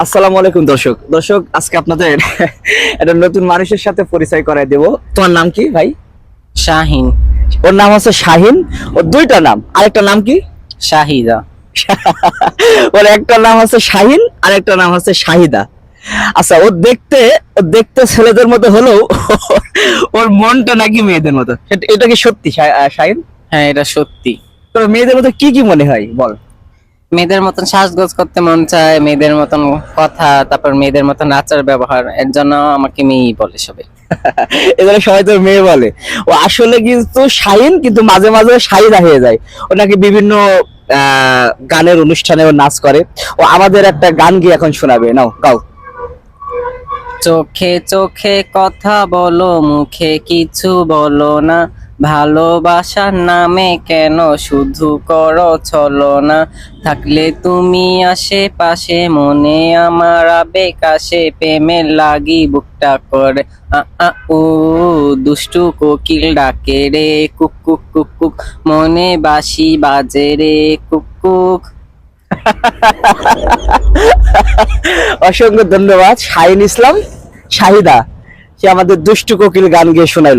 আসসালামু আলাইকুম দর্শক আজকে আপনাদের একটা নতুন মানুষের সাথে পরিচয় করায় দেব। তোমার নাম কি ভাই? শাহিন। ওর নাম হচ্ছে শাহিন। ওর দুইটা নাম, আরেকটা নাম কি? শাহিদা। ওর একটা নাম হচ্ছে শাহিন আর একটা নাম হচ্ছে শাহিদা। আচ্ছা, ও দেখতে ছেলেদের মতো হলেও ওর মনটা নাকি মেয়েদের মতো। এটা কি সত্যি শাহিন? হ্যাঁ, এটা সত্যি। তো মেয়েদের মতো কি কি মনে হয় বল? মেয়েদের মতন সাজগোজ করতে মন চায়, মেয়েদের মতন কথা, তারপর মেয়েদের মতন আচার ব্যবহার, এর জন্য আমাকে মেয়েই বলে সবাই। এগুলো সবাই তো মেয়ে বলে। ও আসলে কিন্তু শাহিন, কিন্তু মাঝে মাঝে শাহিদা হয়ে যায়। ও নাকি বিভিন্ন গানের অনুষ্ঠানে ও নাচ করে। ও আমাদের একটা গান গিয়ে এখন শোনাবে, নাও গাও। চোখে চোখে কথা বলো, মুখে কিছু বলো না, ভালোবাসার নামে কেন শুধু করো ছলনা। থাকলে তুমি আশেপাশে, মনে আমার আবেগ আসে, প্রেমের লাগি বুকটা করে আ আ উ, দুষ্টু কোকিল ডাকে রে কুক কুক কুক কুক, মনে বাঁশি বাজে রে কুক কুক। অসংখ্য ধন্যবাদ শাহিন ইসলাম শাহিদা, সে আমাদের দুষ্টু কোকিল গান গিয়ে শোনাইলো।